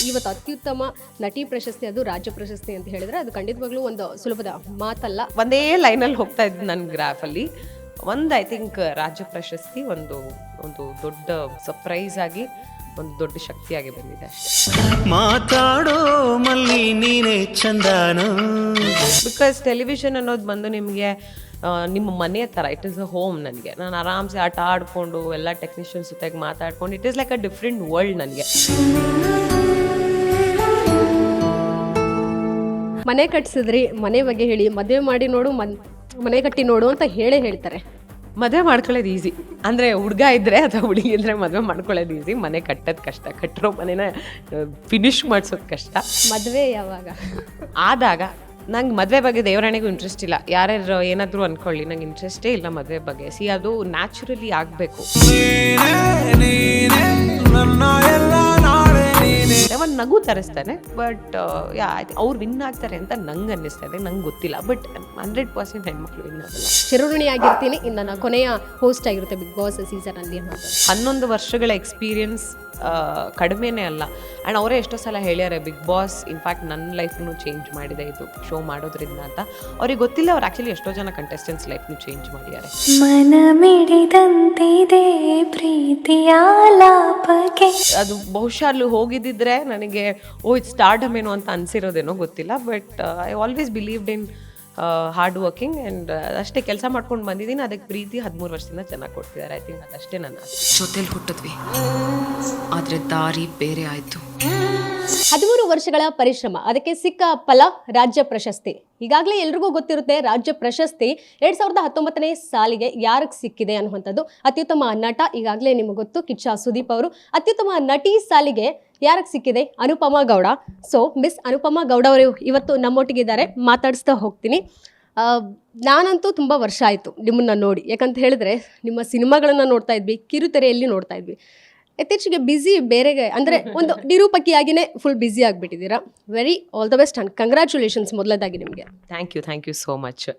ಇವತ್ತು ಅತ್ಯುತ್ತಮ ನಟಿ ಪ್ರಶಸ್ತಿ, ಅದು ರಾಜ್ಯ ಪ್ರಶಸ್ತಿ ಅಂತ ಹೇಳಿದ್ರೆ ಅದು ಖಂಡಿತವಾಗ್ಲೂ ಒಂದು ಸುಲಭದ ಮಾತಲ್ಲ. ಒಂದೇ ಲೈನಲ್ಲಿ ಹೋಗ್ತಾ ಇದ್ದು ನನ್ನ ಗ್ರಾಫಲ್ಲಿ ಒಂದು ಐ ಥಿಂಕ್ ರಾಜ್ಯ ಪ್ರಶಸ್ತಿ ಒಂದು ದೊಡ್ಡ ಸರ್ಪ್ರೈಸ್ ಆಗಿ ಒಂದು ದೊಡ್ಡ ಶಕ್ತಿಯಾಗಿ ಬಂದಿದೆ ಅಷ್ಟೇ. ಮಾತಾಡೋ ಮಲ್ಲಿ ನೀನೇ ಚಂದಾನು. ಬಿಕಾಸ್ ಟೆಲಿವಿಷನ್ ಅನ್ನೋದು ಬಂದು ನಿಮಗೆ ನಿಮ್ಮ ಮನೆಯ ಥರ, ಇಟ್ ಇಸ್ ಅ ಹೋಮ್. ನನಗೆ ನಾನು ಆರಾಮ್ಸೆ ಆಟ ಆಡಿಕೊಂಡು ಎಲ್ಲ ಟೆಕ್ನಿಷಿಯನ್ಸ್ ಜೊತೆಗೆ ಮಾತಾಡ್ಕೊಂಡು it is like a different world ನನಗೆ. ಮನೆ ಕಟ್ಸಿದ್ರಿ, ಮನೆ ಬಗ್ಗೆ ಹೇಳಿ. ಮದುವೆ ಮಾಡಿ ನೋಡು, ಮನೆ ಕಟ್ಟಿ ನೋಡು ಅಂತ ಹೇಳ್ತಾರೆ. ಮದುವೆ ಮಾಡ್ಕೊಳ್ಳೋದು ಈಸಿ, ಅಂದರೆ ಹುಡುಗ ಇದ್ದರೆ ಅಥವಾ ಹುಡುಗಿ ಇದ್ದರೆ ಮದುವೆ ಮಾಡ್ಕೊಳ್ಳೋದು ಈಸಿ. ಮನೆ ಕಟ್ಟೋದು ಕಷ್ಟ, ಕಟ್ಟಿರೋ ಮನೇನ ಫಿನಿಶ್ ಮಾಡಿಸೋದು ಕಷ್ಟ. ಮದುವೆ ಯಾವಾಗ ಆದಾಗ ನಂಗೆ ಮದುವೆ ಬಗ್ಗೆ ದೇವರಾಣಿಗೂ ಇಂಟ್ರೆಸ್ಟ್ ಇಲ್ಲ. ಯಾರ್ಯಾರು ಏನಾದರೂ ಅಂದ್ಕೊಳ್ಳಿ, ನಂಗೆ ಇಂಟ್ರೆಸ್ಟೇ ಇಲ್ಲ ಮದುವೆ ಬಗ್ಗೆ. ಅದು ನ್ಯಾಚುರಲಿ ಆಗಬೇಕು. ಒಂದು ನಗು ತರಿಸ್ತಾನೆ, ಬಟ್ ಅವ್ರು ವಿನ್ ಆಗ್ತಾರೆ ಅಂತ ನಂಗೆ ಅನ್ನಿಸ್ತಾ ಇದೆ. ನಂಗೆ ಗೊತ್ತಿಲ್ಲ, ಬಟ್ 100% ಹೆಣ್ಮಕ್ಳು ವಿನ್ ಆಗಲ್ಲ. ಚಿರಋಣಿ ಆಗಿರ್ತೀನಿ. ಇನ್ನು ನನ್ನ ಕೊನೆಯ ಹೋಸ್ಟ್ ಆಗಿರುತ್ತೆ ಬಿಗ್ ಬಾಸ್ ಸೀಸನ್ ಅಲ್ಲಿ. 11 ವರ್ಷಗಳ ಎಕ್ಸ್ಪೀರಿಯನ್ಸ್ ಕಡಿಮೆನೇ ಅಲ್ಲ. ಆ್ಯಂಡ್ ಅವರೇ ಎಷ್ಟೋ ಸಲ ಹೇಳ್ಯಾರೆ, ಬಿಗ್ ಬಾಸ್ ಇನ್ಫ್ಯಾಕ್ಟ್ ನನ್ನ ಲೈಫ್ನು ಚೇಂಜ್ ಮಾಡಿದೆ ಇದು ಶೋ ಮಾಡೋದ್ರಿಂದ ಅಂತ. ಅವ್ರಿಗೆ ಗೊತ್ತಿಲ್ಲ, ಅವ್ರು ಆ್ಯಕ್ಚುಲಿ ಎಷ್ಟೋ ಜನ ಕಂಟೆಸ್ಟೆಂಟ್ಸ್ ಲೈಫ್ನು ಚೇಂಜ್ ಮಾಡಿದ್ದಾರೆ. ಮನ ಮಿಡಿದಂತಿದೆ ಪ್ರೀತಿಯ ಲಾಪಕ್ಕೆ. ಅದು ಬಹುಶಃ ಅಲ್ಲಿ ಹೋಗಿದ್ದಿದ್ರೆ ನನಗೆ ಇದು ಸ್ಟಾರ್ಡಮ್ ಏನೋ ಅಂತ ಅನ್ಸಿರೋದೇನೋ ಗೊತ್ತಿಲ್ಲ. But I always believed in hard working and ಅಷ್ಟೇ ಕೆಲಸ ಮಾಡ್ಕೊಂಡು ಬಂದಿದ್ದೀನಿ. ಅದಕ್ಕೆ ಪ್ರೀತಿ 13 ವರ್ಷದಿಂದ ಚೆನ್ನಾಗಿ ಕೊಡ್ತಿದ್ದಾರೆ. ಐ ಥಿಂಕ್ ಅದಷ್ಟೇ ನನ್ನ ಜೊತೆಲಿ ಹುಟ್ಟಿದ್ವಿ, ಆದರೆ ದಾರಿ ಬೇರೆ ಆಯಿತು. 13 ವರ್ಷಗಳ ಪರಿಶ್ರಮ, ಅದಕ್ಕೆ ಸಿಕ್ಕ ಫಲ ರಾಜ್ಯ ಪ್ರಶಸ್ತಿ. ಈಗಾಗಲೇ ಎಲ್ರಿಗೂ ಗೊತ್ತಿರುತ್ತೆ, ರಾಜ್ಯ ಪ್ರಶಸ್ತಿ 2019ನೇ ಸಾಲಿಗೆ ಯಾರಿಗೆ ಸಿಕ್ಕಿದೆ ಅನ್ನುವಂಥದ್ದು. ಅತ್ಯುತ್ತಮ ನಟ ಈಗಾಗಲೇ ನಿಮಗೆ ಗೊತ್ತು, ಕಿಚ್ಚ ಸುದೀಪ್ ಅವರು. ಅತ್ಯುತ್ತಮ ನಟಿ ಸಾಲಿಗೆ ಯಾರಿಗೆ ಸಿಕ್ಕಿದೆ? ಅನುಪಮಾ ಗೌಡ. ಸೊ ಮಿಸ್ ಅನುಪಮಾ ಗೌಡ ಅವರು ಇವತ್ತು ನಮ್ಮೊಟ್ಟಿಗಿದ್ದಾರೆ, ಮಾತಾಡಿಸ್ತಾ ಹೋಗ್ತೀನಿ. ನಾನಂತೂ ತುಂಬ ವರ್ಷ ಆಯಿತು ನಿಮ್ಮನ್ನು ನೋಡಿ. ಯಾಕಂತ ಹೇಳಿದ್ರೆ ನಿಮ್ಮ ಸಿನಿಮಾಗಳನ್ನು ನೋಡ್ತಾ ಇದ್ವಿ, ಕಿರುತೆರೆಯಲ್ಲಿ ನೋಡ್ತಾ ಇದ್ವಿ. ಇತ್ತೀಚೆಗೆ ಬ್ಯುಸಿ ಬೇರೆಗೆ, ಅಂದರೆ ಒಂದು ನಿರೂಪಕಿಯಾಗಿಯೇ ಫುಲ್ ಬ್ಯುಸಿ ಆಗಿಬಿಟ್ಟಿದ್ದೀರಾ. Very all the best and congratulations ಮೊದಲದಾಗಿ ನಿಮಗೆ. Thank you so much.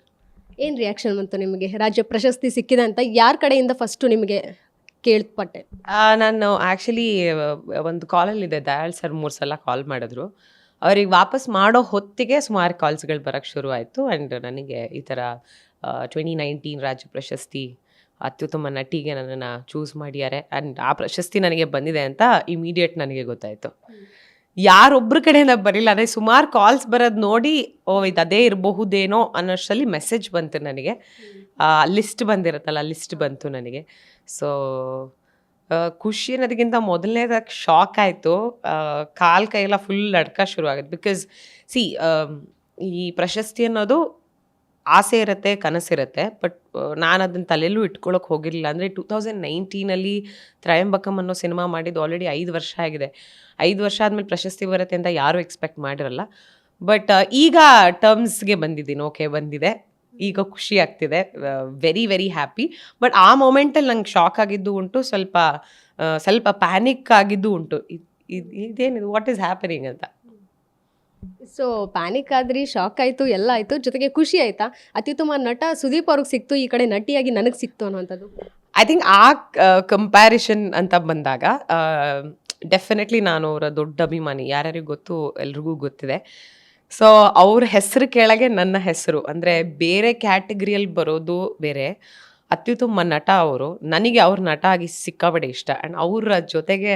ಏನು ರಿಯಾಕ್ಷನ್ ಬಂತು ನಿಮಗೆ ರಾಜ್ಯ ಪ್ರಶಸ್ತಿ ಸಿಕ್ಕಿದೆ ಅಂತ? ಯಾರ ಕಡೆಯಿಂದ ಫಸ್ಟು ನಿಮಗೆ ಕೇಳ್ಪಟ್ಟೆ? ನಾನು ಆ್ಯಕ್ಚುಲಿ ಒಂದು ಕಾಲಲ್ಲಿದೆ, ದಯಾಳ್ ಸರ್ 3 ಸಲ ಕಾಲ್ ಮಾಡಿದ್ರು. ಅವ್ರಿಗೆ ವಾಪಸ್ ಮಾಡೋ ಹೊತ್ತಿಗೆ ಸುಮಾರು ಕಾಲ್ಸ್ಗಳು ಬರೋಕ್ಕೆ ಶುರು ಆಯಿತು. ಆ್ಯಂಡ್ ನನಗೆ ಈ ಥರ 2019 ರಾಜ್ಯ ಪ್ರಶಸ್ತಿ ಅತ್ಯುತ್ತಮ ನಟಿಗೆ ನನ್ನನ್ನು ಚೂಸ್ ಮಾಡಿದ್ದಾರೆ. ಆ್ಯಂಡ್ ಆ ಪ್ರಶಸ್ತಿ ನನಗೆ ಬಂದಿದೆ ಅಂತ ಇಮಿಡಿಯೇಟ್ ನನಗೆ ಗೊತ್ತಾಯಿತು. ಯಾರೊಬ್ಬರ ಕಡೆಯಿಂದ ಬರಲಿಲ್ಲ, ಅದೇ ಸುಮಾರು ಕಾಲ್ಸ್ ಬರೋದು ನೋಡಿ ಇದು ಅದೇ ಇರಬಹುದೇನೋ ಅನ್ನೋಷ್ಟರಲ್ಲಿ ಮೆಸೇಜ್ ಬಂತು ನನಗೆ. ಲಿಸ್ಟ್ ಬಂದಿರುತ್ತಲ್ಲ, ಲಿಸ್ಟ್ ಬಂತು ನನಗೆ. ಸೊ ಖುಷಿ ಅನ್ನೋದಕ್ಕಿಂತ ಮೊದಲನೇದಾಗಿ ಶಾಕ್ ಆಯಿತು. ಕೈಯೆಲ್ಲ ಫುಲ್ ನಡ್ಕ ಶುರು ಆಗುತ್ತೆ. ಬಿಕಾಸ್ ಈ ಪ್ರಶಸ್ತಿ ಅನ್ನೋದು ಆಸೆ ಇರುತ್ತೆ, ಕನಸಿರುತ್ತೆ. ಬಟ್ ನಾನು ಅದನ್ನು ತಲೆಯಲ್ಲೂ ಇಟ್ಕೊಳ್ಳೋಕೆ ಹೋಗಿರಲಿಲ್ಲ. ಅಂದರೆ 2019 ತ್ರಯಂಬಕಂ ಅನ್ನೋ ಸಿನಿಮಾ ಮಾಡಿದ್ದು ಆಲ್ರೆಡಿ 5 ವರ್ಷ ಆಗಿದೆ. 5 ವರ್ಷ ಆದಮೇಲೆ ಪ್ರಶಸ್ತಿ ಬರುತ್ತೆ ಅಂತ ಯಾರೂ ಎಕ್ಸ್ಪೆಕ್ಟ್ ಮಾಡಿರಲ್ಲ. ಬಟ್ ಈಗ ಟರ್ಮ್ಸ್ಗೆ ಬಂದಿದ್ದೀನಿ, ಓಕೆ ಬಂದಿದೆ, ಈಗ ಖುಷಿ ಆಗ್ತಿದೆ, ವೆರಿ ವೆರಿ ಹ್ಯಾಪಿ. ಬಟ್ ಆ ಮೊಮೆಂಟಲ್ಲಿ ನಂಗೆ ಶಾಕ್ ಆಗಿದ್ದು ಉಂಟು, ಸ್ವಲ್ಪ ಪ್ಯಾನಿಕ್ ಆಗಿದ್ದು ಉಂಟು. ಇದೇನಿದು, ವಾಟ್ ಈಸ್ ಹ್ಯಾಪನಿಂಗ್ ಅಂತ. ಸೊ ಪ್ಯಾನಿಕ್ ಆದ್ರಿ, ಶಾಕ್ ಆಯಿತು, ಎಲ್ಲ ಆಯಿತು, ಜೊತೆಗೆ ಖುಷಿ ಆಯಿತಾ? ಅತ್ಯುತ್ತಮ ನಟ ಸುದೀಪ್ ಅವ್ರಿಗೆ ಸಿಕ್ತು, ಈ ಕಡೆ ನಟಿಯಾಗಿ ನನಗೆ ಸಿಕ್ತು ಅನ್ನುವಂಥದ್ದು. ಐ ಥಿಂಕ್ ಆ ಕಂಪ್ಯಾರಿಷನ್ ಅಂತ ಬಂದಾಗ ಡೆಫಿನೆಟ್ಲಿ ನಾನು ಅವರ ದೊಡ್ಡ ಅಭಿಮಾನಿ. ಯಾರ್ಯಾರಿಗೂ ಗೊತ್ತು, ಎಲ್ರಿಗೂ ಗೊತ್ತಿದೆ. ಸೊ ಅವ್ರ ಹೆಸರು ಕೆಳಗೆ ನನ್ನ ಹೆಸರು, ಅಂದರೆ ಬೇರೆ ಕ್ಯಾಟಗರಿಯಲ್ಲಿ ಬರೋದು ಬೇರೆ. ಅತ್ಯುತ್ತಮ ನಟ ಅವರು, ನನಗೆ ಅವ್ರ ನಟ ಆಗಿ ಸಿಕ್ಕಾಬಡೆ ಇಷ್ಟ. ಆ್ಯಂಡ್ ಅವ್ರ ಜೊತೆಗೆ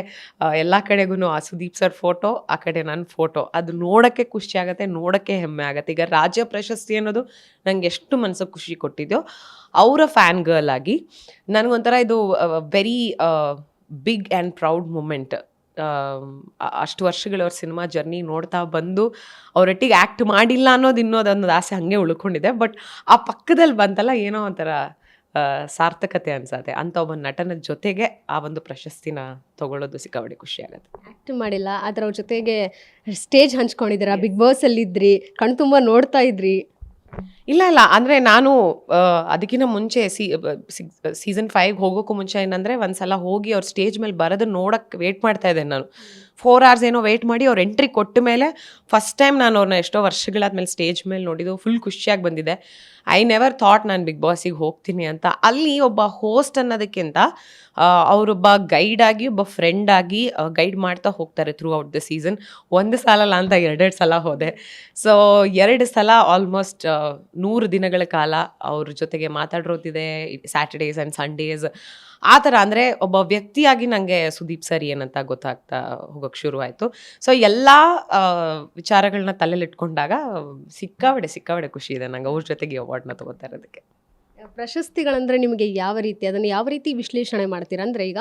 ಎಲ್ಲ ಕಡೆಗೂ ಆ ಸುದೀಪ್ ಸರ್ ಫೋಟೋ, ಆ ಕಡೆ ನನ್ನ ಫೋಟೋ, ಅದು ನೋಡೋಕ್ಕೆ ಖುಷಿ ಆಗುತ್ತೆ, ನೋಡೋಕ್ಕೆ ಹೆಮ್ಮೆ ಆಗುತ್ತೆ. ಈಗ ರಾಜ್ಯ ಪ್ರಶಸ್ತಿ ಅನ್ನೋದು ನಂಗೆ ಎಷ್ಟು ಮನಸ್ಸಿಗೆ ಖುಷಿ ಕೊಟ್ಟಿದ್ದೋ, ಅವರ ಫ್ಯಾನ್ ಗರ್ಲ್ ಆಗಿ ನನಗೊಂಥರ ಇದು very big and proud moment. ಅಷ್ಟು ವರ್ಷಗಳ ಅವ್ರ ಸಿನಿಮಾ ಜರ್ನಿ ನೋಡ್ತಾ ಬಂದು ಅವರೊಟ್ಟಿಗೆ ಆ್ಯಕ್ಟ್ ಮಾಡಿಲ್ಲ ಅನ್ನೋದು ಇನ್ನೋದೊಂದು ಆಸೆ ಹಾಗೆ ಉಳ್ಕೊಂಡಿದೆ. ಬಟ್ ಆ ಪಕ್ಕದಲ್ಲಿ ಬಂತಲ್ಲ, ಏನೋ ಒಂಥರ ಸಾರ್ಥಕತೆ ಅನ್ಸತ್ತೆ. ಅಂತ ಒಬ್ಬ ನಟನ ಜೊತೆಗೆ ಆ ಒಂದು ಪ್ರಶಸ್ತಿನ ತಗೊಳ್ಳೋದು ಸಿಕ್ಕಾಬಡೆ ಖುಷಿ ಆಗುತ್ತೆ. ಆ್ಯಕ್ಟ್ ಮಾಡಿಲ್ಲ, ಆದರೆ ಅವ್ರ ಜೊತೆಗೆ ಸ್ಟೇಜ್ ಹಂಚ್ಕೊಂಡಿದ್ದೀರಾ, ಬಿಗ್ ಬಾಸಲ್ಲಿದ್ರಿ, ಕಣ್ ತುಂಬ ನೋಡ್ತಾ ಇದ್ರಿ. ಇಲ್ಲ ಅಂದರೆ ನಾನು ಅದಕ್ಕಿಂತ ಮುಂಚೆ ಸೀಸನ್ 5 ಹೋಗೋಕ್ಕೂ ಮುಂಚೆ ಏನಂದರೆ ಒಂದ್ಸಲ ಹೋಗಿ ಅವ್ರ ಸ್ಟೇಜ್ ಮೇಲೆ ಬರೋದನ್ನ ನೋಡೋಕ್ಕೆ ವೇಟ್ ಮಾಡ್ತಾ ಇದ್ದೆ ನಾನು. 4 hours ಏನೋ ವೆಯ್ಟ್ ಮಾಡಿ ಅವ್ರು ಎಂಟ್ರಿ ಕೊಟ್ಟ ಮೇಲೆ ಫಸ್ಟ್ ಟೈಮ್ ನಾನು ಅವ್ರನ್ನ ಎಷ್ಟೋ ವರ್ಷಗಳಾದ್ಮೇಲೆ ಸ್ಟೇಜ್ ಮೇಲೆ ನೋಡಿದ್ದು. ಫುಲ್ ಖುಷಿಯಾಗಿ ಬಂದಿದೆ. ಐ ನೆವರ್ ಥಾಟ್ ನಾನು ಬಿಗ್ ಬಾಸಿಗೆ ಹೋಗ್ತೀನಿ ಅಂತ. ಅಲ್ಲಿ ಒಬ್ಬ ಹೋಸ್ಟ್ ಅನ್ನೋದಕ್ಕಿಂತ ಅವರೊಬ್ಬ ಗೈಡ್ ಆಗಿ, ಒಬ್ಬ ಫ್ರೆಂಡ್ ಆಗಿ ಗೈಡ್ ಮಾಡ್ತಾ ಹೋಗ್ತಾರೆ ಥ್ರೂ ಔಟ್ ದ ಸೀಸನ್. ಒಂದು ಸಲ ಅಲ್ಲ ಅಂತ 2 ಸಲ ಹೋದೆ. ಸೊ 2 ಸಲ ಆಲ್ಮೋಸ್ಟ್ 100 ದಿನಗಳ ಕಾಲ ಅವ್ರ ಜೊತೆಗೆ ಮಾತಾಡಿರೋದಿದೆ, ಸ್ಯಾಟರ್ಡೇಸ್ ಆ್ಯಂಡ್ ಸಂಡೇಸ್ ಆ ಥರ. ಅಂದರೆ ಒಬ್ಬ ವ್ಯಕ್ತಿಯಾಗಿ ನನಗೆ ಸುದೀಪ್ ಸರ್ ಏನಂತ ಗೊತ್ತಾಗ್ತಾ ಹೋಗೋಕ್ಕೆ ಶುರುವಾಯಿತು. ಸೊ ಎಲ್ಲ ವಿಚಾರಗಳನ್ನ ತಲೆಯಲ್ಲಿಟ್ಕೊಂಡಾಗ ಸಿಕ್ಕಾಬಡೆ ಖುಷಿ ಇದೆ ನಂಗೆ ಅವ್ರ ಜೊತೆಗೆ ಅವಾರ್ಡ್ನ ತೊಗೋತಾ ಇರೋದಕ್ಕೆ. ಪ್ರಶಸ್ತಿಗಳಂದ್ರೆ ನಿಮಗೆ ಯಾವ ರೀತಿ, ಅದನ್ನು ಯಾವ ರೀತಿ ವಿಶ್ಲೇಷಣೆ ಮಾಡ್ತೀರಾ? ಅಂದರೆ ಈಗ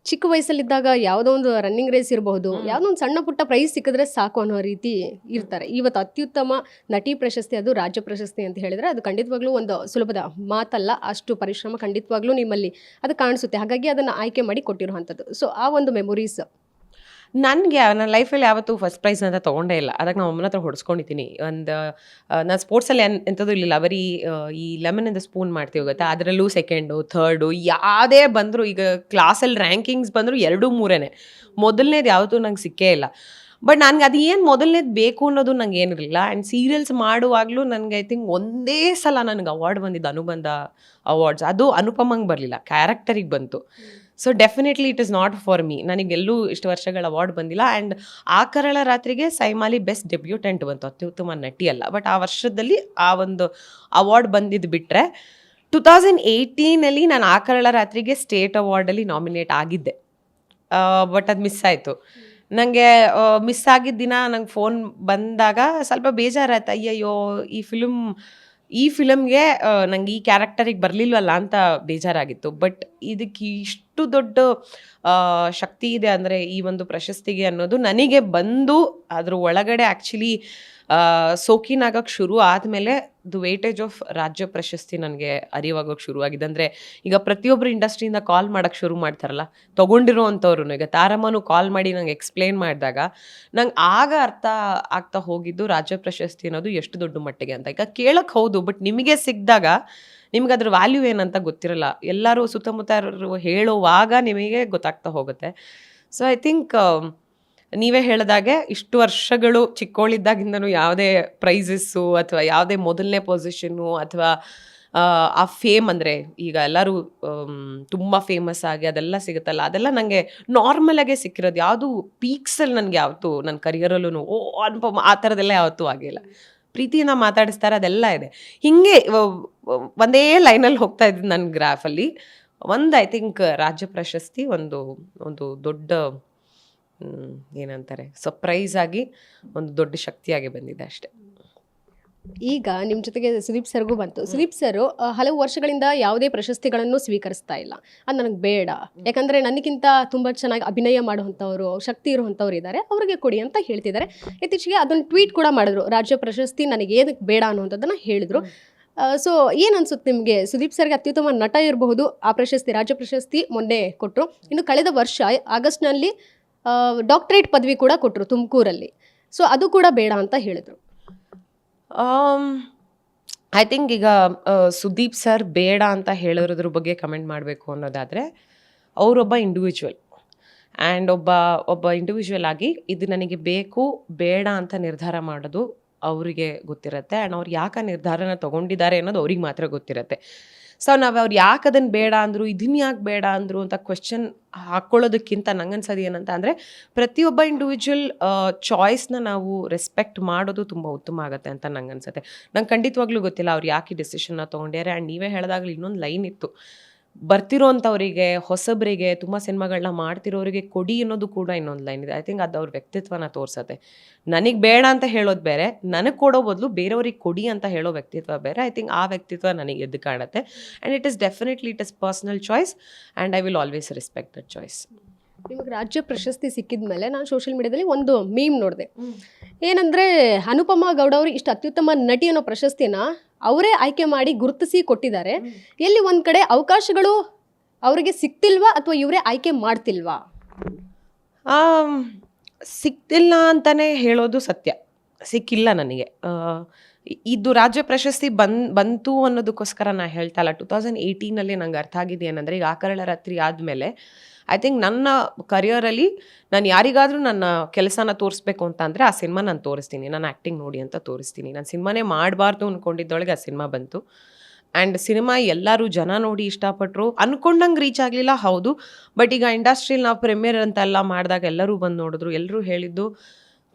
ಚಿಕ್ಕ ವಯಸ್ಸಲ್ಲಿದ್ದಾಗ ಯಾವುದೋ ಒಂದು ರನ್ನಿಂಗ್ ರೇಸ್ ಇರಬಹುದು, ಯಾವುದೋ ಒಂದು ಸಣ್ಣ ಪುಟ್ಟ ಪ್ರೈಸ್ ಸಿಕ್ಕಿದ್ರೆ ಸಾಕು ಅನ್ನೋ ರೀತಿ ಇರ್ತಾರೆ. ಇವತ್ತು ಅತ್ಯುತ್ತಮ ನಟಿ ಪ್ರಶಸ್ತಿ, ಅದು ರಾಜ್ಯ ಪ್ರಶಸ್ತಿ ಅಂತ ಹೇಳಿದರೆ ಅದು ಖಂಡಿತವಾಗ್ಲೂ ಒಂದು ಸುಲಭದ ಮಾತಲ್ಲ. ಅಷ್ಟು ಪರಿಶ್ರಮ ಖಂಡಿತವಾಗ್ಲೂ ನಿಮ್ಮಲ್ಲಿ ಅದು ಕಾಣಿಸುತ್ತೆ. ಹಾಗಾಗಿ ಅದನ್ನು ಆಯ್ಕೆ ಮಾಡಿ ಕೊಟ್ಟಿರುವಂಥದ್ದು. ಸೊ ಆ ಒಂದು ಮೆಮೊರೀಸ್ ನನಗೆ ನನ್ನ ಲೈಫಲ್ಲಿ ಯಾವತ್ತೂ ಫಸ್ಟ್ ಪ್ರೈಸ್ ಅಂತ ತೊಗೊಂಡೇ ಇಲ್ಲ. ಅದಕ್ಕೆ ನಮ್ಮ ಅಮ್ಮನ ಹತ್ರ ಹೊಡ್ಸ್ಕೊಂಡಿದ್ದೀನಿ. ನಾನು ಸ್ಪೋರ್ಟ್ಸಲ್ಲಿ ಎಂಥದ್ದು ಇರಲಿಲ್ಲ, ಬರೀ ಈ ಲೆಮನಿಂದ ಸ್ಪೂನ್ ಮಾಡ್ತೀವಿ ಗೊತ್ತಾ, ಅದರಲ್ಲೂ ಸೆಕೆಂಡು ಥರ್ಡು ಯಾವುದೇ ಬಂದರೂ, ಈಗ ಕ್ಲಾಸಲ್ಲಿ ರ್ಯಾಂಕಿಂಗ್ಸ್ ಬಂದರೂ 2-3 ಮೊದಲನೇದು ಯಾವತ್ತೂ ನಂಗೆ ಸಿಕ್ಕೇ ಇಲ್ಲ. ಬಟ್ ನನಗೆ ಅದು ಏನು ಮೊದಲನೇದು ಬೇಕು ಅನ್ನೋದು ನಂಗೆ ಏನಿರಲಿಲ್ಲ. ಆ್ಯಂಡ್ ಸೀರಿಯಲ್ಸ್ ಮಾಡುವಾಗಲೂ ನನಗೆ ಐ ಥಿಂಕ್ ಒಂದೇ ಸಲ ನನಗೆ ಅವಾರ್ಡ್ ಬಂದಿದ್ದು ಅನುಬಂಧ ಅವಾರ್ಡ್ಸ್. ಅದು ಅನುಪಮಂಗೆ ಬರಲಿಲ್ಲ, ಕ್ಯಾರೆಕ್ಟರಿಗೆ ಬಂತು. So definitely it is not for me. ನನಗೆಲ್ಲೂ ಇಷ್ಟು ವರ್ಷಗಳ ಅವಾರ್ಡ್ ಬಂದಿಲ್ಲ. ಆ್ಯಂಡ್ ಆ ಕರಾಳ ರಾತ್ರಿಗೆ ಸೈಮಾಲಿ ಬೆಸ್ಟ್ ಡೆಬ್ಯೂಟೆಂಟ್ ಬಂತು, ಅತ್ಯುತ್ತಮ ನಟಿ ಅಲ್ಲ. ಬಟ್ ಆ ವರ್ಷದಲ್ಲಿ ಆ ಒಂದು ಅವಾರ್ಡ್ ಬಂದಿದ್ದು ಬಿಟ್ಟರೆ 2018 ನಾನು ಆ ಕರಾಳ ರಾತ್ರಿಗೆ ಸ್ಟೇಟ್ ಅವಾರ್ಡಲ್ಲಿ ನಾಮಿನೇಟ್ ಆಗಿದ್ದೆ. ಬಟ್ ಅದು ಮಿಸ್ ಆಯಿತು. ನನಗೆ ಮಿಸ್ ಆಗಿದ್ದ ದಿನ ನಂಗೆ ಫೋನ್ ಬಂದಾಗ ಸ್ವಲ್ಪ ಬೇಜಾರಾಯ್ತು. ಅಯ್ಯಯ್ಯೋ, ಈ ಫಿಲಮ್ಗೆ ನಂಗೆ ಈ ಕ್ಯಾರೆಕ್ಟರಿಗೆ ಬರಲಿಲ್ವಲ್ಲ ಅಂತ ಬೇಜಾರಾಗಿತ್ತು. ಬಟ್ ಇದಕ್ಕೆ ಇಷ್ಟು ದೊಡ್ಡ ಶಕ್ತಿ ಇದೆ ಅಂದರೆ ಈ ಒಂದು ಪ್ರಶಸ್ತಿಗೆ ಅನ್ನೋದು ನನಗೆ ಬಂದು ಅದ್ರ ಒಳಗಡೆ ಆ್ಯಕ್ಚುಲಿ ಸೋಕಿನಾಗಕ್ಕೆ ಶುರು ಆದಮೇಲೆ ದು ವೇಟೇಜ್ ಆಫ್ ರಾಜ್ಯ ಪ್ರಶಸ್ತಿ ನನಗೆ ಅರಿವಾಗೋಕ್ಕೆ ಶುರುವಾಗಿದೆ. ಅಂದರೆ ಈಗ ಪ್ರತಿಯೊಬ್ಬರು ಇಂಡಸ್ಟ್ರಿಯಿಂದ ಕಾಲ್ ಮಾಡೋಕ್ಕೆ ಶುರು ಮಾಡ್ತಾರಲ್ಲ, ತೊಗೊಂಡಿರೋ ಅಂಥವ್ರು. ಈಗ ತಾರಮ್ಮನು ಕಾಲ್ ಮಾಡಿ ನಂಗೆ ಎಕ್ಸ್ಪ್ಲೇನ್ ಮಾಡಿದಾಗ ನಂಗೆ ಆಗ ಅರ್ಥ ಆಗ್ತಾ ಹೋಗಿದ್ದು ರಾಜ್ಯ ಪ್ರಶಸ್ತಿ ಅನ್ನೋದು ಎಷ್ಟು ದೊಡ್ಡ ಮಟ್ಟಿಗೆ ಅಂತ. ಈಗ ಕೇಳಕ್ಕೆ ಹೌದು, ಬಟ್ ನಿಮಗೆ ಸಿಕ್ಕಿದಾಗ ನಿಮ್ಗೆ ಅದ್ರ ವ್ಯಾಲ್ಯೂ ಏನಂತ ಗೊತ್ತಿರಲ್ಲ. ಎಲ್ಲರೂ ಸುತ್ತಮುತ್ತ ಹೇಳುವಾಗ ನಿಮಗೆ ಗೊತ್ತಾಗ್ತಾ ಹೋಗುತ್ತೆ. ಸೊ ಐ ಥಿಂಕ್ ನೀವೇ ಹೇಳಿದಾಗೆ ಇಷ್ಟು ವರ್ಷಗಳು ಚಿಕ್ಕವಳಿದ್ದಾಗಿಂದನೂ ಯಾವುದೇ ಪ್ರೈಸಸ್ಸು ಅಥವಾ ಯಾವುದೇ ಮೊದಲನೇ ಪೊಸಿಷನ್ನು ಅಥವಾ ಆ ಫೇಮ್, ಅಂದರೆ ಈಗ ಎಲ್ಲರೂ ತುಂಬ ಫೇಮಸ್ ಆಗಿ ಅದೆಲ್ಲ ಸಿಗುತ್ತಲ್ಲ, ಅದೆಲ್ಲ ನನಗೆ ನಾರ್ಮಲಾಗೇ ಸಿಕ್ಕಿರೋದು. ಯಾವುದು ಪೀಕ್ಸಲ್ಲಿ ನನಗೆ ಯಾವತ್ತೂ ನನ್ನ ಕರಿಯರಲ್ಲೂ ಅನುಪಮ ಆ ಥರದ್ದೆಲ್ಲ ಯಾವತ್ತೂ ಆಗಿಲ್ಲ. ಪ್ರೀತಿಯಿಂದ ಮಾತಾಡಿಸ್ತಾರೆ, ಅದೆಲ್ಲ ಇದೆ. ಹೀಗೆ ಒಂದೇ ಲೈನಲ್ಲಿ ಹೋಗ್ತಾ ಇದ್ದು ನನ್ನ ಗ್ರಾಫಲ್ಲಿ ಒಂದು ಐ ಥಿಂಕ್ ರಾಜ್ಯ ಪ್ರಶಸ್ತಿ ಒಂದು ದೊಡ್ಡ ಏನಂತಾರೆ ಸರ್ಪ್ರೈಸ್ ಆಗಿ ಒಂದು ದೊಡ್ಡ ಶಕ್ತಿಯಾಗಿ ಬಂದಿದೆ ಅಷ್ಟೇ. ಈಗ ನಿಮ್ಮ ಜೊತೆಗೆ ಸುದೀಪ್ ಸರ್ಗೂ ಬಂತು. ಸುದೀಪ್ ಸರು ಹಲವು ವರ್ಷಗಳಿಂದ ಯಾವುದೇ ಪ್ರಶಸ್ತಿಗಳನ್ನು ಸ್ವೀಕರಿಸ್ತಾ ಇಲ್ಲ. ಅದು ನನಗೆ ಬೇಡ, ಯಾಕಂದರೆ ನನಗಿಂತ ತುಂಬ ಚೆನ್ನಾಗಿ ಅಭಿನಯ ಮಾಡುವಂಥವ್ರು, ಶಕ್ತಿ ಇರುವಂಥವ್ರು ಇದ್ದಾರೆ, ಅವ್ರಿಗೆ ಕೊಡಿ ಅಂತ ಹೇಳ್ತಿದ್ದಾರೆ. ಇತ್ತೀಚೆಗೆ ಅದನ್ನು ಟ್ವೀಟ್ ಕೂಡ ಮಾಡಿದ್ರು, ರಾಜ್ಯ ಪ್ರಶಸ್ತಿ ನನಗೆ ಏನಕ್ಕೆ ಬೇಡ ಅನ್ನುವಂಥದ್ದನ್ನು ಹೇಳಿದರು. ಸೊ ಏನು ಅನ್ಸುತ್ತೆ ನಿಮಗೆ? ಸುದೀಪ್ ಸರ್ಗೆ ಅತ್ಯುತ್ತಮ ನಟ ಇರಬಹುದು, ಆ ಪ್ರಶಸ್ತಿ ರಾಜ್ಯ ಪ್ರಶಸ್ತಿ ಮೊನ್ನೆ ಕೊಟ್ಟರು. ಇನ್ನು ಕಳೆದ ವರ್ಷ ಆಗಸ್ಟ್ನಲ್ಲಿ ಡಾಕ್ಟರೇಟ್ ಪದವಿ ಕೂಡ ಕೊಟ್ಟರು ತುಮಕೂರಲ್ಲಿ. ಸೊ ಅದು ಕೂಡ ಬೇಡ ಅಂತ ಹೇಳಿದರು. ಐ ಥಿಂಕ್ ಈಗ ಸುದೀಪ್ ಸರ್ ಬೇಡ ಅಂತ ಹೇಳೋದ್ರ ಬಗ್ಗೆ ಕಮೆಂಟ್ ಮಾಡಬೇಕು ಅನ್ನೋದಾದರೆ, ಅವರೊಬ್ಬ ಇಂಡಿವಿಜುವಲ್. ಆ್ಯಂಡ್ ಒಬ್ಬ ಇಂಡಿವಿಜುವಲ್ ಆಗಿ ಇದು ನನಗೆ ಬೇಕು ಬೇಡ ಅಂತ ನಿರ್ಧಾರ ಮಾಡೋದು ಅವರಿಗೆ ಗೊತ್ತಿರುತ್ತೆ. ಆ್ಯಂಡ್ ಅವ್ರು ಯಾಕೆ ನಿರ್ಧಾರನ ತೊಗೊಂಡಿದ್ದಾರೆ ಅನ್ನೋದು ಅವ್ರಿಗೆ ಮಾತ್ರ ಗೊತ್ತಿರುತ್ತೆ. ಸೊ ನಾವು ಅವ್ರು ಯಾಕೆ ಅದನ್ನು ಬೇಡ ಅಂದರು, ಇದನ್ನು ಯಾಕೆ ಬೇಡ ಅಂದರು ಅಂತ ಕ್ವೆಶ್ಚನ್ ಹಾಕ್ಕೊಳ್ಳೋದಕ್ಕಿಂತ ನಂಗನ್ಸೋದು ಏನಂತ ಅಂದರೆ, ಪ್ರತಿಯೊಬ್ಬ ಇಂಡಿವಿಜುವಲ್ ಚಾಯ್ಸ್ನ ನಾವು ರೆಸ್ಪೆಕ್ಟ್ ಮಾಡೋದು ತುಂಬ ಉತ್ತಮ ಆಗುತ್ತೆ ಅಂತ ನಂಗನ್ಸುತ್ತೆ. ನಂಗೆ ಖಂಡಿತವಾಗ್ಲೂ ಗೊತ್ತಿಲ್ಲ ಅವ್ರು ಯಾಕೆ ಈ ಡಿಸಿಷನ್ನ ತೊಗೊಂಡ್ಯಾರೆ. ಆ್ಯಂಡ್ ನೀವೇ ಹೇಳಿದಾಗಲೂ ಇನ್ನೊಂದು ಲೈನ್ ಇತ್ತು, ಬರ್ತಿರೋಂಥವರಿಗೆ, ಹೊಸಬರಿಗೆ, ತುಂಬ ಸಿನಿಮಾಗಳನ್ನ ಮಾಡ್ತಿರೋರಿಗೆ ಕೊಡಿ ಅನ್ನೋದು ಕೂಡ ಇನ್ನೊಂದು ಲೈನ್ ಇದೆ. ಐ ಥಿಂಕ್ ಅದು ಅವ್ರ ವ್ಯಕ್ತಿತ್ವನ ತೋರಿಸುತ್ತೆ. ನನಗೆ ಬೇಡ ಅಂತ ಹೇಳೋದು ಬೇರೆ, ನನಗೆ ಕೊಡೋ ಬದಲು ಬೇರೆಯವ್ರಿಗೆ ಕೊಡಿ ಅಂತ ಹೇಳೋ ವ್ಯಕ್ತಿತ್ವ ಬೇರೆ. ಐ ಥಿಂಕ್ ಆ ವ್ಯಕ್ತಿತ್ವ ನನಗೆ ಎದ್ದು ಕಾಣುತ್ತೆ. And it is personal choice and I will always respect that choice. ನಿಮಗೆ ರಾಜ್ಯ ಪ್ರಶಸ್ತಿ ಸಿಕ್ಕಿದ ಮೇಲೆ ನಾನು ಸೋಷಿಯಲ್ ಮೀಡಿಯಾದಲ್ಲಿ ಒಂದು ಮೀಮ್ ನೋಡಿದೆ. ಏನಂದರೆ, ಅನುಪಮಾ ಗೌಡ ಅವರು ಇಷ್ಟು ಅತ್ಯುತ್ತಮ ನಟಿ ಅನ್ನೋ ಪ್ರಶಸ್ತಿನ ಅವರೇ ಆಯ್ಕೆ ಮಾಡಿ ಗುರುತಿಸಿ ಕೊಟ್ಟಿದ್ದಾರೆ. ಎಲ್ಲಿ ಒಂದು ಕಡೆ ಅವಕಾಶಗಳು ಅವರಿಗೆ ಸಿಕ್ತಿಲ್ವಾ ಅಥವಾ ಇವರೇ ಆಯ್ಕೆ ಮಾಡ್ತಿಲ್ವಾ? ಸಿಕ್ತಿಲ್ಲ ಅಂತಲೇ ಹೇಳೋದು ಸತ್ಯ, ಸಿಕ್ಕಿಲ್ಲ ನನಗೆ. ಇದು ರಾಜ್ಯ ಪ್ರಶಸ್ತಿ ಬಂತು ಅನ್ನೋದಕ್ಕೋಸ್ಕರ ನಾನು ಹೇಳ್ತಾ ಇಲ್ಲ. 2018 ನಂಗೆ ಅರ್ಥ ಆಗಿದೆ ಏನಂದರೆ, ಈಗ ಆ ಕರಾಳ ರಾತ್ರಿ ಆದಮೇಲೆ ಐ ಥಿಂಕ್ ನನ್ನ ಕರಿಯರಲ್ಲಿ ನಾನು ಯಾರಿಗಾದರೂ ನನ್ನ ಕೆಲಸನ ತೋರಿಸ್ಬೇಕು ಅಂತ ಅಂದರೆ ಆ ಸಿನಿಮಾ ನಾನು ತೋರಿಸ್ತೀನಿ, ನಾನು ಆ್ಯಕ್ಟಿಂಗ್ ನೋಡಿ ಅಂತ ತೋರಿಸ್ತೀನಿ. ನಾನು ಸಿನಿಮಾನೇ ಮಾಡಬಾರ್ದು ಅಂದ್ಕೊಂಡಿದ್ದೊಳಗೆ ಆ ಸಿನಿಮಾ ಬಂತು. ಆ್ಯಂಡ್ ಸಿನಿಮಾ ಎಲ್ಲರೂ ಜನ ನೋಡಿ ಇಷ್ಟಪಟ್ಟರು, ಅಂದ್ಕೊಂಡಂಗೆ ರೀಚ್ ಆಗಲಿಲ್ಲ ಹೌದು. ಬಟ್ ಈಗ ಇಂಡಸ್ಟ್ರಿಯಲ್ಲಿ ನಾವು ಪ್ರೀಮಿಯರ್ ಅಂತೆಲ್ಲ ಮಾಡಿದಾಗ ಎಲ್ಲರೂ ಬಂದು ನೋಡಿದ್ರು. ಎಲ್ಲರೂ ಹೇಳಿದ್ದು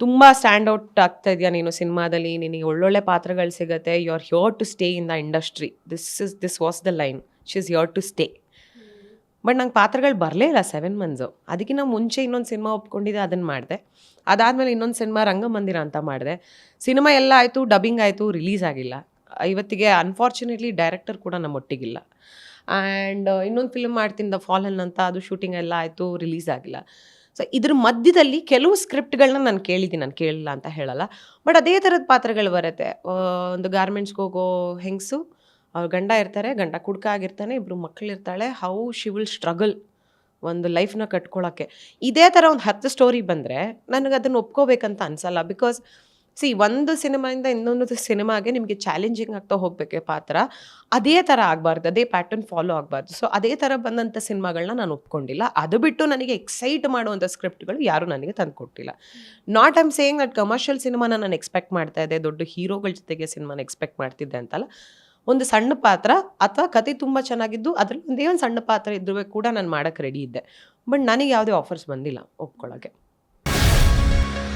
ತುಂಬ ಸ್ಟ್ಯಾಂಡ್ ಔಟ್ ಆಗ್ತಾ ಇದೆಯಾ ನೀನು ಸಿನಿಮಾದಲ್ಲಿ, ನಿನಗೆ ಒಳ್ಳೊಳ್ಳೆ ಪಾತ್ರಗಳು ಸಿಗುತ್ತೆ, you are here to stay in the industry, this was the line, she is here to stay. But ನಂಗೆ ಪಾತ್ರಗಳು ಬರಲೇ ಇಲ್ಲ 7 months. ಅದಕ್ಕಿಂತ ಮುಂಚೆ ಇನ್ನೊಂದು ಸಿನಿಮಾ ಒಪ್ಕೊಂಡಿದ್ದೆ, ಅದನ್ನು ಮಾಡಿದೆ. ಅದಾದಮೇಲೆ ಇನ್ನೊಂದು ಸಿನಿಮಾ ರಂಗಮಂದಿರ ಅಂತ ಮಾಡಿದೆ. ಸಿನಿಮಾ ಎಲ್ಲ ಆಯಿತು, ಡಬ್ಬಿಂಗ್ ಆಯಿತು, ರಿಲೀಸ್ ಆಗಿಲ್ಲ. ಇವತ್ತಿಗೆ ಅನ್ಫಾರ್ಚುನೇಟ್ಲಿ ಡೈರೆಕ್ಟರ್ ಕೂಡ ನಮ್ಮೊಟ್ಟಿಗಿಲ್ಲ. ಆ್ಯಂಡ್ ಇನ್ನೊಂದು ಫಿಲ್ಮ್ ಮಾಡ್ತೀನಿ ದ ಫಾಲನ್ ಅಂತ, ಅದು ಶೂಟಿಂಗ್ ಎಲ್ಲ ಆಯಿತು, ರಿಲೀಸ್ ಆಗಿಲ್ಲ. ಸೊ ಇದ್ರ ಮಧ್ಯದಲ್ಲಿ ಕೆಲವು ಸ್ಕ್ರಿಪ್ಟ್ಗಳನ್ನ ನಾನು ಕೇಳಿದ್ದೀನಿ, ನಾನು ಕೇಳಿಲ್ಲ ಅಂತ ಹೇಳಲ್ಲ. ಬಟ್ ಅದೇ ಥರದ ಪಾತ್ರಗಳು ಬರುತ್ತೆ. ಒಂದು ಗಾರ್ಮೆಂಟ್ಸ್ಗೆ ಹೋಗೋ ಹೆಂಗಸು, ಅವ್ರ ಗಂಡ ಇರ್ತಾರೆ, ಗಂಡ ಕುಡ್ಕ ಆಗಿರ್ತಾನೆ, ಇಬ್ಬರು ಮಕ್ಕಳಿರ್ತಾಳೆ, ಹೌ ಶಿ ವಿಲ್ ಸ್ಟ್ರಗಲ್ ಒಂದು ಲೈಫ್ನ ಕಟ್ಕೊಳ್ಳೋಕ್ಕೆ. ಇದೇ ಥರ ಒಂದು 10 ಸ್ಟೋರಿ ಬಂದರೆ ನನಗೆ ಅದನ್ನು ಒಪ್ಕೋಬೇಕಂತ ಅನಿಸಲ್ಲ. ಬಿಕಾಸ್ ಒಂದು ಸಿನಿಮಾಯಿಂದ ಇನ್ನೊಂದು ಸಿನಿಮಾಗೆ ನಿಮಗೆ ಚಾಲೆಂಜಿಂಗ್ ಆಗ್ತಾ ಹೋಗಬೇಕೆ ಪಾತ್ರ, ಅದೇ ಥರ ಆಗಬಾರ್ದು, ಅದೇ ಪ್ಯಾಟರ್ನ್ ಫಾಲೋ ಆಗಬಾರ್ದು. ಸೊ ಅದೇ ಥರ ಬಂದಂಥ ಸಿನಿಮಾಗಳನ್ನ ನಾನು ಒಪ್ಕೊಂಡಿಲ್ಲ. ಅದು ಬಿಟ್ಟು ನನಗೆ ಎಕ್ಸೈಟ್ ಮಾಡುವಂಥ ಸ್ಕ್ರಿಪ್ಟ್ಗಳು ಯಾರೂ ನನಗೆ ತಂದು ಕೊಟ್ಟಿಲ್ಲ. Not I'm saying that commercial ಸಿನಿಮಾನ ನಾನು ಎಕ್ಸ್ಪೆಕ್ಟ್ ಮಾಡ್ತಾ ಇದ್ದೆ, ದೊಡ್ಡ ಹೀರೋಗಳ ಜೊತೆಗೆ ಸಿನಿಮಾನ ಎಕ್ಸ್ಪೆಕ್ಟ್ ಮಾಡ್ತಿದ್ದೆ ಅಂತಲ್ಲ. ಒಂದು ಸಣ್ಣ ಪಾತ್ರ ಅಥವಾ ಕತೆ ತುಂಬ ಚೆನ್ನಾಗಿದ್ದು ಅದರಲ್ಲಿ ಒಂದೇ ಒಂದು ಸಣ್ಣ ಪಾತ್ರ ಇದ್ರೂ ಕೂಡ ನಾನು ಮಾಡೋಕ್ಕೆ ರೆಡಿ ಇದ್ದೆ. ಬಟ್ ನನಗೆ ಯಾವುದೇ ಆಫರ್ಸ್ ಬಂದಿಲ್ಲ ಒಪ್ಕೊಳ್ಳೋಕ್ಕೆ.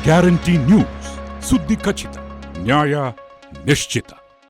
ಗ್ಯಾರಂಟಿ ನ್ಯೂಸ್, ಸುದ್ದಿ ಖಚಿತ, ನ್ಯಾಯ ನಿಶ್ಚಿತ.